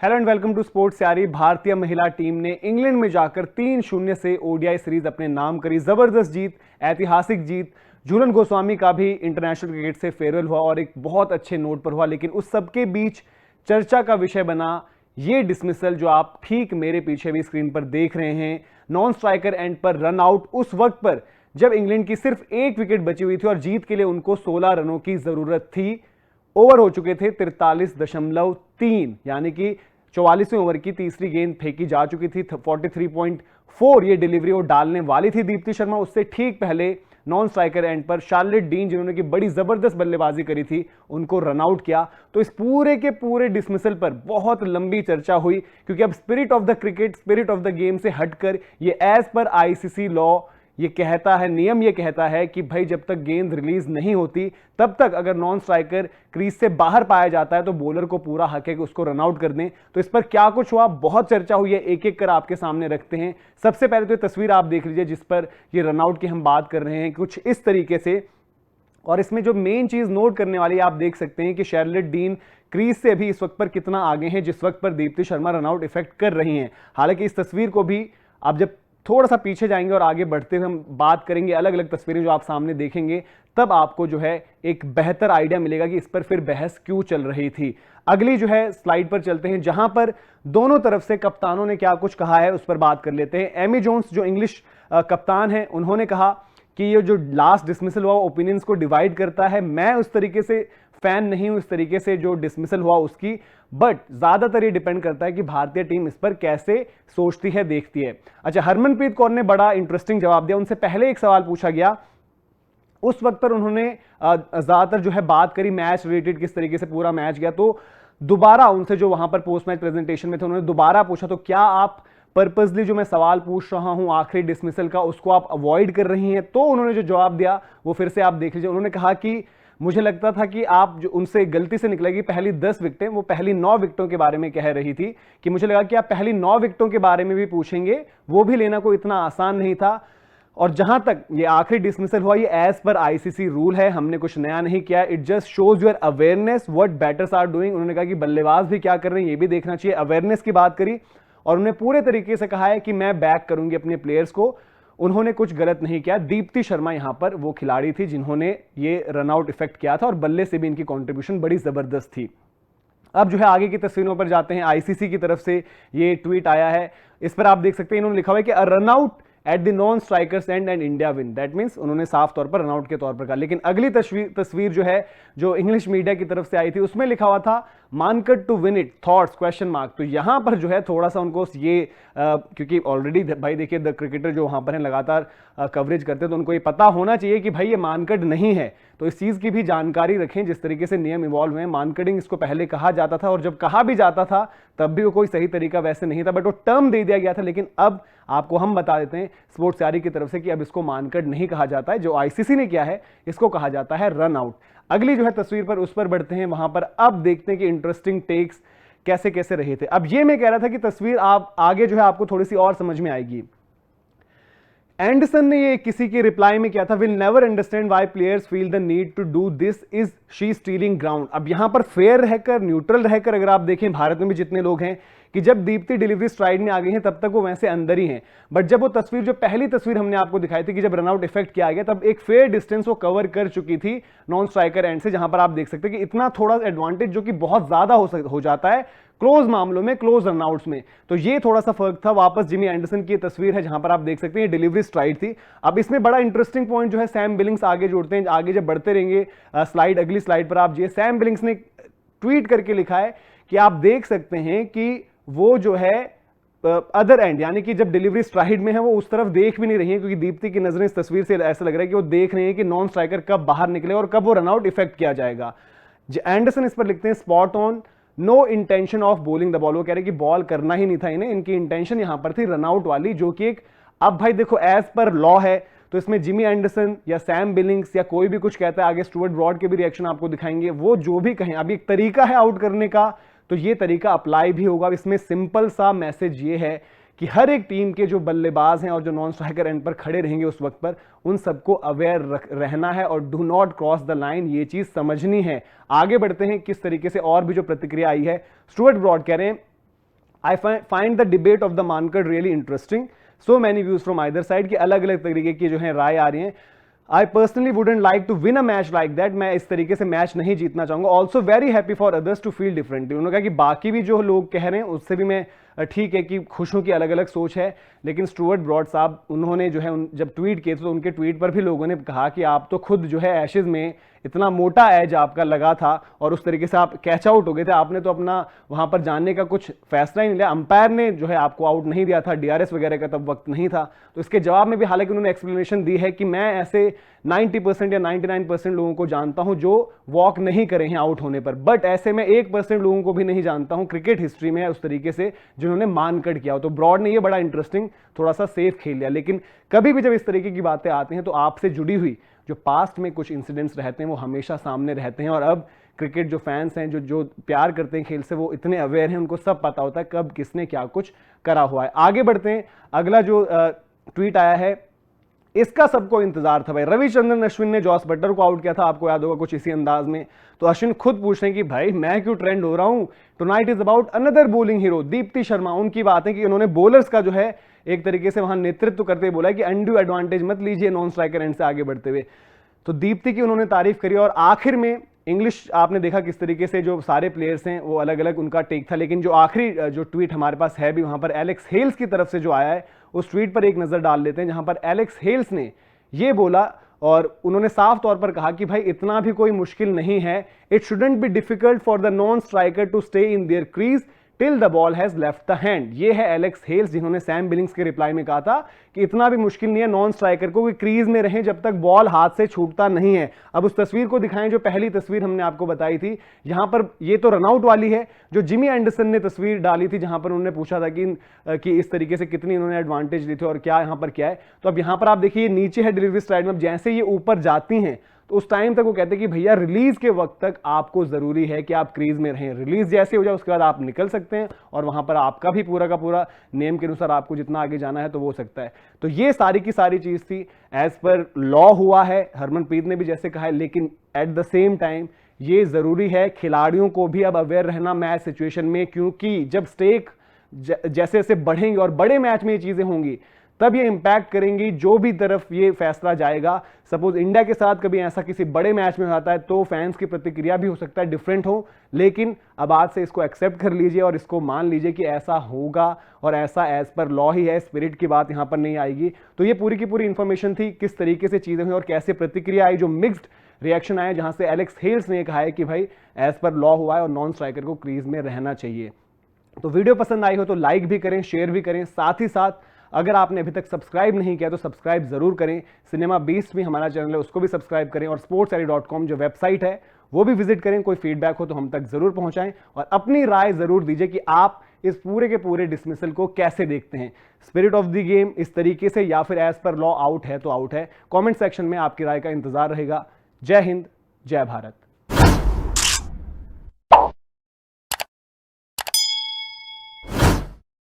Hello and welcome to Sports Yaari. भारतीय महिला team ने इंग्लैंड में जाकर 3-0 से ओडीआई सीरीज अपने नाम करी। जबरदस्त जीत, ऐतिहासिक जीत। झूलन गोस्वामी का भी इंटरनेशनल क्रिकेट से फेयरवेल हुआ और एक बहुत अच्छे नोट पर हुआ, लेकिन उस सबके बीच चर्चा का विषय बना ये डिसमिसल जो आप ठीक मेरे पीछे भी स्क्रीन पर देख रहे हैं। नॉन स्ट्राइकर एंड पर रन आउट उस वक्त पर जब इंग्लैंड की सिर्फ एक विकेट बची हुई थी और जीत के लिए उनको 16 रनों की जरूरत थी। ओवर हो चुके थे 43.3, यानी कि 44वें ओवर की तीसरी गेंद फेंकी जा चुकी थी। 43.4 ये डिलीवरी वो डालने वाली थी दीप्ति शर्मा। उससे ठीक पहले नॉन स्ट्राइकर एंड पर शार्लेट डीन, जिन्होंने की बड़ी जबरदस्त बल्लेबाजी करी थी, उनको रन आउट किया। तो इस पूरे के पूरे डिसमिसल पर बहुत लंबी चर्चा हुई, क्योंकि अब spirit of the cricket, spirit of the game से हटकर ये एज पर आईसीसी लॉ ये कहता है, नियम ये कहता है कि भाई जब तक गेंद रिलीज नहीं होती तब तक अगर नॉन स्ट्राइकर क्रीज से बाहर पाया जाता है तो बॉलर को पूरा हक है कि उसको रन आउट कर दें। तो इस पर क्या कुछ हुआ, बहुत चर्चा हुई है, एक एक कर आपके सामने रखते हैं। सबसे पहले तो ये तस्वीर आप देख लीजिए जिस पर ये रन आउट की हम बात कर रहे हैं, कुछ इस तरीके से। और इसमें जो मेन चीज नोट करने वाली आप देख सकते हैं कि शार्लेट डीन क्रीज से भी इस वक्त पर कितना आगे हैं जिस वक्त पर Deepti Sharma run out effect कर रही हैं। हालांकि इस तस्वीर को भी आप जब थोड़ा सा पीछे जाएंगे और आगे बढ़ते हुए हम बात करेंगे, अलग अलग तस्वीरें जो आप सामने देखेंगे, तब आपको जो है एक बेहतर आइडिया मिलेगा कि इस पर फिर बहस क्यों चल रही थी। अगली जो है स्लाइड पर चलते हैं, जहां पर दोनों तरफ से कप्तानों ने क्या कुछ कहा है उस पर बात कर लेते हैं। एमी जोन्स जो इंग्लिश कप्तान है, उन्होंने कहा कि ये जो लास्ट डिसमिसल हुआ ओपिनियंस को डिवाइड करता है। मैं उस तरीके से फैन नहीं हूं इस तरीके से जो डिसमिसल हुआ उसकी, बट ज्यादातर ये डिपेंड करता है कि भारतीय टीम इस पर कैसे सोचती है, देखती है। अच्छा, हरमनप्रीत कौर ने बड़ा इंटरेस्टिंग जवाब दिया। उनसे पहले एक सवाल पूछा गया, उस वक्त पर उन्होंने ज्यादातर जो है बात करी मैच रिलेटेड, किस तरीके से पूरा मैच गया। तो दोबारा उनसे जो वहां पर पोस्ट मैच प्रेजेंटेशन में थे, उन्होंने दोबारा पूछा, तो क्या आप पर्पसली जो मैं सवाल पूछ रहा हूं आखिरी डिसमिसल का उसको आप अवॉइड कर रही हैं? तो उन्होंने जो जवाब दिया वो फिर से आप देख लीजिए। उन्होंने कहा कि मुझे लगता था कि आप जो उनसे गलती से निकलेगी पहली 10 विकेटें, वो पहली 9 विकेटों के बारे में कह रही थी, कि मुझे लगा कि आप पहली 9 विकेटों के बारे में भी पूछेंगे, वो भी लेना कोई इतना आसान नहीं था। और जहां तक ये आखिरी डिसमिसल हुआ, ये एज पर आईसीसी रूल है, हमने कुछ नया नहीं किया। It just shows your awareness what batters are doing. उन्होंने कहा कि बल्लेबाज भी क्या कर रहे हैं ये भी देखना चाहिए, अवेयरनेस की बात करी। और उन्होंने पूरे तरीके से कहा है कि मैं बैक करूंगी अपने प्लेयर्स को, उन्होंने कुछ गलत नहीं किया। दीप्ति शर्मा यहां पर वो खिलाड़ी थी जिन्होंने ये रन आउट इफेक्ट किया था और बल्ले से भी इनकी कंट्रीब्यूशन बड़ी जबरदस्त थी। अब जो है आगे की तस्वीरों पर जाते हैं। आईसीसी की तरफ से ये ट्वीट आया है, इस पर आप देख सकते हैं, इन्होंने लिखा हुआ है कि a run out at the non strikers and India win. That means उन्होंने साफ तौर पर रनआउट के तौर पर कहा। लेकिन अगली तस्वीर जो है जो इंग्लिश मीडिया की तरफ से आई थी, उसमें लिखा हुआ था मानकर to win it thoughts question mark. तो यहां पर जो है थोड़ा सा उनको ये क्योंकि ऑलरेडी भाई देखिए द क्रिकेटर जो वहां पर हैं लगातार कवरेज करते हैं, तो उनको ये पता होना चाहिए कि भाई ये मानकड नहीं है। तो इस चीज की भी जानकारी रखें, जिस तरीके से नियम इवॉल्व हुए हैं। मानकडिंग इसको पहले कहा जाता था और जब कहा भी जाता था तब भी वो कोई सही तरीका वैसे नहीं था, बट वो टर्म दे दिया गया था। लेकिन अब आपको हम बता देते हैं स्पोर्ट्स यारी की तरफ से कि अब इसको मानकड नहीं कहा जाता है, जो आईसीसी ने किया है इसको कहा जाता है रन आउट। अगली जो है तस्वीर पर उस पर बढ़ते हैं, वहां पर अब देखते हैं कि इंटरेस्टिंग टेक्स कैसे कैसे रहे थे। अब ये मैं कह रहा था कि तस्वीर आप आगे जो है आपको थोड़ी सी और समझ में आएगी। एंडरसन ने ये किसी के रिप्लाई में किया था, will never understand why players feel the need to do this, is she stealing ground. अब यहां पर फेयर रहकर, न्यूट्रल रहकर अगर आप देखें, भारत में भी जितने लोग हैं कि जब दीप्ति डिलीवरी स्ट्राइड में आ गई हैं तब तक वो वैसे अंदर ही हैं, बट जब वो तस्वीर, जो पहली तस्वीर हमने आपको दिखाई थी कि जब रनआउट इफेक्ट किया गया, तब एक फेयर डिस्टेंस वो कवर कर चुकी थी नॉन स्ट्राइकर एंड से, जहां पर आप देख सकते हैं कि इतना थोड़ा एडवांटेज जो कि बहुत ज्यादा हो जाता है क्लोज मामलों में, क्लोज रनआउट्स में। तो ये थोड़ा सा फर्क था। वापस जिमी एंडरसन की तस्वीर है जहां पर आप देख सकते हैं डिलीवरी स्ट्राइड थी। अब इसमें बड़ा इंटरेस्टिंग पॉइंट जो है सैम बिलिंग्स आगे जोड़ते हैं, आगे जब बढ़ते रहेंगे स्लाइड, अगली स्लाइड पर आप, ये सैम बिलिंग्स ने ट्वीट करके लिखा है कि आप देख सकते हैं कि वो जो है अदर एंड, यानी कि जब डिलीवरी स्ट्राइड में है वो उस तरफ देख भी नहीं रही है, क्योंकि दीप्ति की नजरें इस तस्वीर से ऐसा लग रहा है कि वो देख रहे हैं कि नॉन स्ट्राइकर कब बाहर निकले और कब वो रनआउट इफेक्ट किया जाएगा। एंडरसन इस पर लिखते हैं spot on, no intention of bowling the ball. वो कह रहे हैं कि बॉल करना ही नहीं था इन्हें, इनकी इंटेंशन यहां पर थी रनआउट वाली, जो कि एक, अब भाई देखो एज पर लॉ है, तो इसमें जिमी एंडरसन या सैम बिलिंग्स या कोई भी कुछ कहता है, आगे स्टुअर्ट ब्रॉड के भी रिएक्शन आपको दिखाएंगे, वो जो भी कहें, अभी एक तरीका है आउट करने का, तो ये तरीका अप्लाई भी होगा। इसमें सिंपल सा मैसेज ये है कि हर एक टीम के जो बल्लेबाज हैं और जो नॉन स्ट्राइकर एंड पर खड़े रहेंगे उस वक्त पर, उन सबको अवेयर रहना है और do not cross the line, ये चीज समझनी है। आगे बढ़ते हैं किस तरीके से, और भी जो प्रतिक्रिया आई है। स्टुअर्ट ब्रॉड कह रहे हैं I find the debate of the Mankad really interesting, so many views from either side, की अलग अलग तरीके की जो है राय आ रही है। I personally wouldn't like to win a match like that, मैं इस तरीके से मैच नहीं जीतना चाहूंगा। Also very happy for others to feel differently, उन्होंने कहा कि बाकी भी जो लोग कह रहे हैं उससे भी मैं ठीक है कि खुश हूं कि अलग अलग सोच है, लेकिन स्टुअर्ट ब्रॉड साहब उन्होंने जो है जब ट्वीट किए तो उनके ट्वीट पर भी लोगों ने कहा कि आप तो खुद जो है एशेज में इतना मोटा एज आपका लगा था और उस तरीके से आप कैच आउट हो गए थे, आपने तो अपना वहां पर जाने का कुछ फैसला ही नहीं लिया, अंपायर ने जो है आपको आउट नहीं दिया था, डीआरएस वगैरह का तब वक्त नहीं था। तो इसके जवाब में भी हालांकि उन्होंने एक्सप्लेनेशन दी है कि मैं ऐसे 90% या 99% लोगों को जानता हूं जो वॉक नहीं करे हैं आउट होने पर, बट ऐसे में 1% लोगों को भी नहीं जानता हूं क्रिकेट हिस्ट्री में उस तरीके से जिन्होंने मानकड़ किया हो। तो ब्रॉड ने ये बड़ा इंटरेस्टिंग थोड़ा सा सेफ खेल लिया। लेकिन कभी भी जब इस तरीके की बातें आती हैं तो आपसे जुड़ी हुई जो पास्ट में कुछ इंसिडेंट्स रहते हैं वो हमेशा सामने रहते हैं, और अब क्रिकेट जो फैंस हैं जो प्यार करते हैं खेल से वो इतने अवेयर हैं, उनको सब पता होता है कब किसने क्या कुछ करा हुआ है। आगे बढ़ते हैं, अगला जो ट्वीट आया है इसका सबको इंतजार था भाई। रविचंद्रन अश्विन ने जॉस बटलर को आउट किया था, आपको याद होगा कुछ इसी अंदाज में। तो अश्विन खुद पूछ रहे हैं कि भाई मैं क्यों ट्रेंड हो रहा हूं, tonight is about another bowling hero Deepti Sharma. उनकी बात है कि उन्होंने बॉलर्स का जो है एक तरीके से वहां नेतृत्व करते हुए बोला कि अनड्यू एडवांटेज मत लीजिए नॉन स्ट्राइकर एंड से आगे बढ़ते हुए। तो दीप्ति की उन्होंने तारीफ करी, और आखिर में इंग्लिश आपने देखा किस तरीके से जो सारे प्लेयर्स हैं वो अलग अलग उनका टेक था, लेकिन जो आखिरी जो ट्वीट हमारे पास है भी वहां पर एलेक्स हेल्स की तरफ से जो आया है उस ट्वीट पर एक नजर डाल लेते हैं, जहां पर एलेक्स हेल्स ने ये बोला और उन्होंने साफ तौर पर कहा कि भाई इतना भी कोई मुश्किल नहीं है, it shouldn't be difficult for the non striker to stay in their crease till the ball has left the hand. ये है एलेक्स हेल्स जिन्होंने सैम बिलिंग्स के रिप्लाई में कहा था कि इतना भी मुश्किल नहीं है नॉन स्ट्राइकर को कि क्रीज में रहें जब तक बॉल हाथ से छूटता नहीं है। अब उस तस्वीर को दिखाएं जो पहली तस्वीर हमने आपको बताई थी, यहां पर ये तो रनआउट वाली है, जो जिमी एंडरसन ने तस्वीर डाली थी जहां पर उन्होंने पूछा था कि इस तरीके से कितनी उन्होंने एडवांटेज ली थी और क्या यहां पर क्या है। तो अब यहां पर आप देखिए नीचे है डिलीवरी स्ट्राइड में, जैसे ये ऊपर जाती हैं तो उस टाइम तक वो कहते हैं कि भैया रिलीज के वक्त तक आपको जरूरी है कि आप क्रीज में रहें, रिलीज जैसे हो जाए उसके बाद आप निकल सकते हैं और वहां पर आपका भी पूरा का पूरा नेम के अनुसार आपको जितना आगे जाना है तो वो हो सकता है। तो ये सारी की सारी चीज थी, एज पर लॉ हुआ है, हरमनप्रीत ने भी जैसे कहा है, लेकिन एट द सेम टाइम ये जरूरी है खिलाड़ियों को भी अब अवेयर रहना मैच सिचुएशन में, क्योंकि जब स्टेक जैसे जैसे बढ़ेंगे और बड़े मैच में ये चीजें होंगी तब ये इंपैक्ट करेंगी जो भी तरफ ये फैसला जाएगा। सपोज इंडिया के साथ कभी ऐसा किसी बड़े मैच में होता है तो फैंस की प्रतिक्रिया भी हो सकता है डिफरेंट हो, लेकिन अब आज से इसको एक्सेप्ट कर लीजिए और इसको मान लीजिए कि ऐसा होगा और ऐसा एज पर लॉ ही है, स्पिरिट की बात यहां पर नहीं आएगी। तो ये पूरी की पूरी इंफॉर्मेशन थी, किस तरीके से चीजें हुई और कैसे प्रतिक्रिया आई, जो मिक्स्ड रिएक्शन आए, जहां से एलेक्स हेल्स ने कहा है कि भाई एज पर लॉ हुआ है और नॉन स्ट्राइकर को क्रीज में रहना चाहिए। तो वीडियो पसंद आई हो तो लाइक भी करें, शेयर भी करें, साथ ही साथ अगर आपने अभी तक सब्सक्राइब नहीं किया तो सब्सक्राइब जरूर करें। सिनेमा बीस्ट भी हमारा चैनल है, उसको भी सब्सक्राइब करें, और sportsally.com जो वेबसाइट है वो भी विजिट करें। कोई फीडबैक हो तो हम तक जरूर पहुंचाएं और अपनी राय जरूर दीजिए कि आप इस पूरे के पूरे डिसमिसल को कैसे देखते हैं, स्पिरिट ऑफ द गेम इस तरीके से या फिर एज पर लॉ आउट है तो आउट है। कॉमेंट सेक्शन में आपकी राय का इंतजार रहेगा। जय हिंद, जय भारत।